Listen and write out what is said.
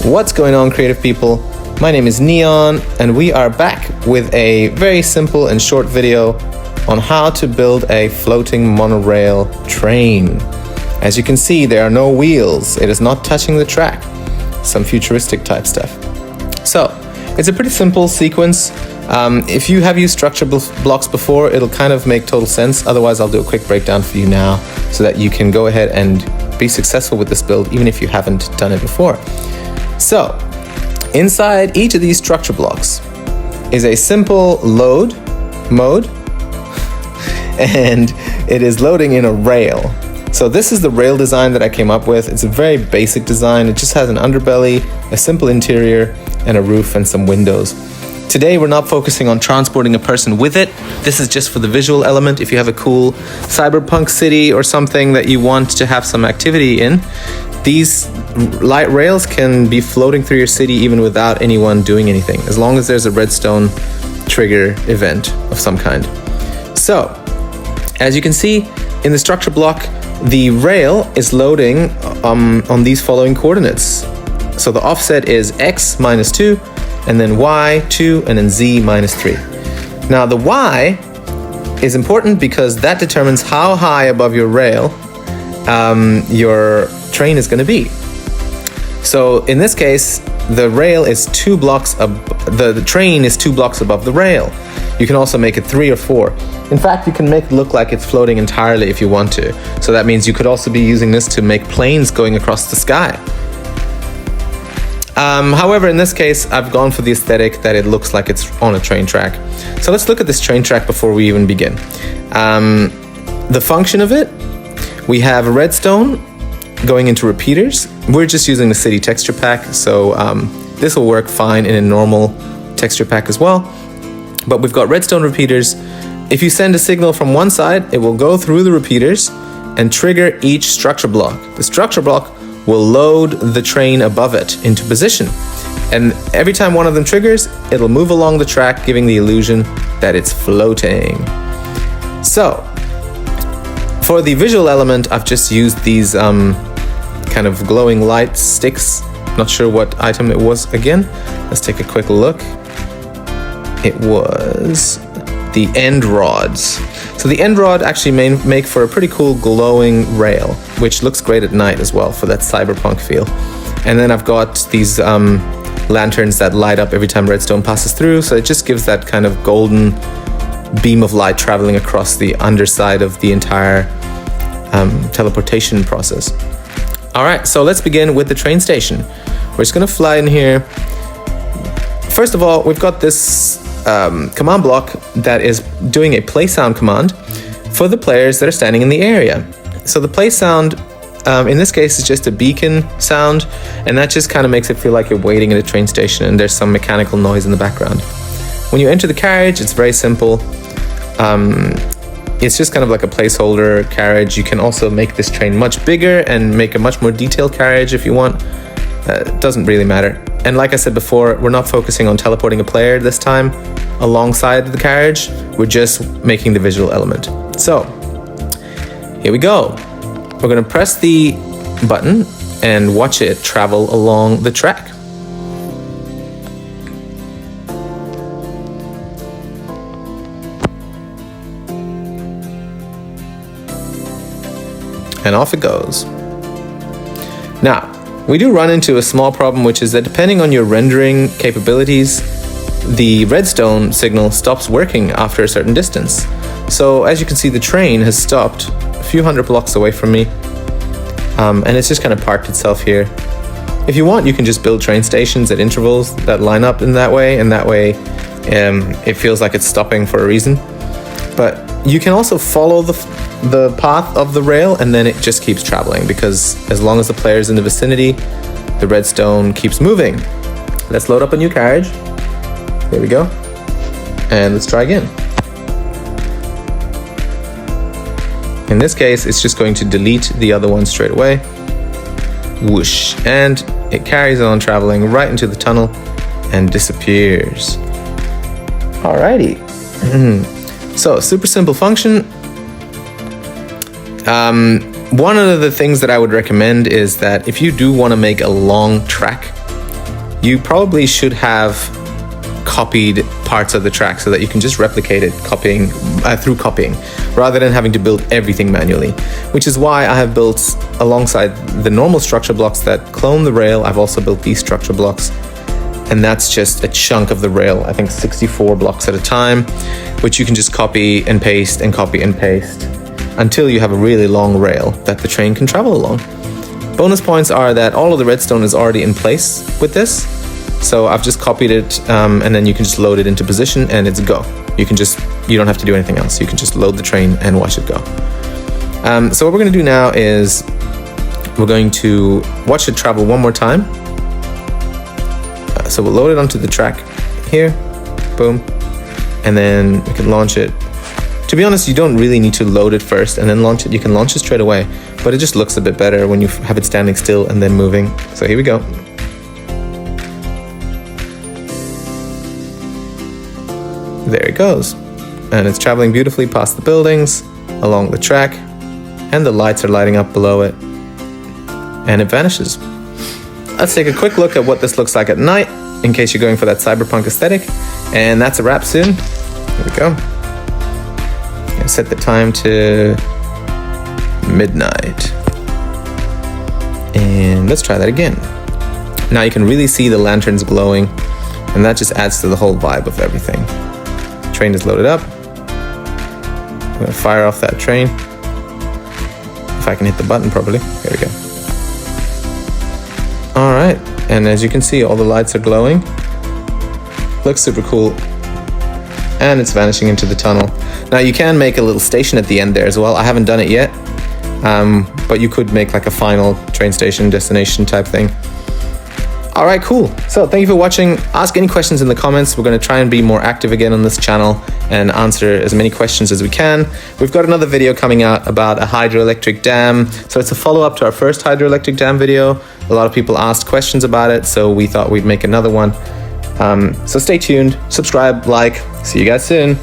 What's going on, creative people? My name is Neon, and we are back with a very simple and short video on how to build a floating monorail train. As you can see, there are no wheels. It is not touching the track. Some futuristic type stuff. So, it's a pretty simple sequence. If you have used structure blocks before, it'll kind of make total sense. Otherwise, I'll do a quick breakdown for you now so that you can go ahead and be successful with this build, even if you haven't done it before. So, inside each of these structure blocks is a simple load mode, and it is loading in a rail. So this is the rail design that I came up with. It's a very basic design. It just has an underbelly, a simple interior, and a roof and some windows. Today we're not focusing on transporting a person with it. This is just for the visual element. If you have a cool cyberpunk city or something that you want to have some activity in, these light rails can be floating through your city even without anyone doing anything, as long as there's a redstone trigger event of some kind. So, as you can see in the structure block, the rail is loading on these following coordinates. So the offset is x -2, and then y 2, and then z -3. Now the y is important because that determines how high above your rail your train is going to be. So in this case, the rail is 2 blocks the train is 2 blocks above the rail. You can also make it 3 or 4. In fact, you can make it look like it's floating entirely if you want to. So that means you could also be using this to make planes going across the sky. However, in this case, I've gone for the aesthetic that it looks like it's on a train track. So let's look at this train track before we even begin. The function of it, we have a redstone going into repeaters. We're just using the city texture pack, so this will work fine in a normal texture pack as well. But we've got redstone repeaters. If you send a signal from one side, it will go through the repeaters and trigger each structure block. The structure block will load the train above it into position. And every time one of them triggers, it'll move along the track, giving the illusion that it's floating. So, for the visual element, I've just used these kind of glowing light sticks. Not sure what item it was again. Let's take a quick look. It was the end rods. So the end rod actually make for a pretty cool glowing rail, which looks great at night as well for that cyberpunk feel. And then I've got these lanterns that light up every time redstone passes through, so it just gives that kind of golden beam of light traveling across the underside of the entire teleportation process. All right, so let's begin with the train station. We're just gonna fly in here. First of all, we've got this command block that is doing a play sound command for the players that are standing in the area. So the play sound, in this case, is just a beacon sound, and that just kind of makes it feel like you're waiting at a train station and there's some mechanical noise in the background. When you enter the carriage, it's very simple. It's just kind of like a placeholder carriage. You can also make this train much bigger and make a much more detailed carriage if you want. It doesn't really matter. And like I said before, we're not focusing on teleporting a player this time alongside the carriage. We're just making the visual element. So, here we go. We're going to press the button and watch it travel along the track. And off it goes. Now, we do run into a small problem, which is that depending on your rendering capabilities, the redstone signal stops working after a certain distance. So as you can see, the train has stopped a few hundred blocks away from me, and it's just kind of parked itself here. If you want, you can just build train stations at intervals that line up in that way, and that way it feels like it's stopping for a reason. But you can also follow the path of the rail, and then it just keeps traveling, because as long as the player's in the vicinity, the redstone keeps moving. Let's load up a new carriage. There we go. And let's try again. In this case, it's just going to delete the other one straight away. Whoosh. And it carries on traveling right into the tunnel and disappears. Alrighty. So, super simple function. One of the things that I would recommend is that if you do want to make a long track, you probably should have copied parts of the track so that you can just replicate it through copying, rather than having to build everything manually. Which is why I have built, alongside the normal structure blocks that clone the rail, I've also built these structure blocks, and that's just a chunk of the rail, I think 64 blocks at a time, which you can just copy and paste and copy and paste until you have a really long rail that the train can travel along. Bonus points are that all of the redstone is already in place with this. So I've just copied it, and then you can just load it into position and it's go. You don't have to do anything else. You can just load the train and watch it go. So what we're going to do now is we're going to watch it travel one more time. So we'll load it onto the track here, boom, and then we can launch it. To be honest, you don't really need to load it first and then launch it. You can launch it straight away, but it just looks a bit better when you have it standing still and then moving. So here we go. There it goes. And it's traveling beautifully past the buildings, along the track, and the lights are lighting up below it. And it vanishes. Let's take a quick look at what this looks like at night, in case you're going for that cyberpunk aesthetic. And that's a wrap soon. Here we go. Set the time to midnight. And let's try that again. Now you can really see the lanterns glowing, and that just adds to the whole vibe of everything. Train is loaded up. I'm gonna fire off that train. If I can hit the button properly. There we go. All right, and as you can see, all the lights are glowing. Looks super cool. And it's vanishing into the tunnel. Now you can make a little station at the end there as well. I haven't done it yet, but you could make like a final train station destination type thing. All right, cool. So thank you for watching. Ask any questions in the comments. We're going to try and be more active again on this channel and answer as many questions as we can. We've got another video coming out about a hydroelectric dam. So it's a follow-up to our first hydroelectric dam video. A lot of people asked questions about it, so we thought we'd make another one. So stay tuned, subscribe, like. See you guys soon.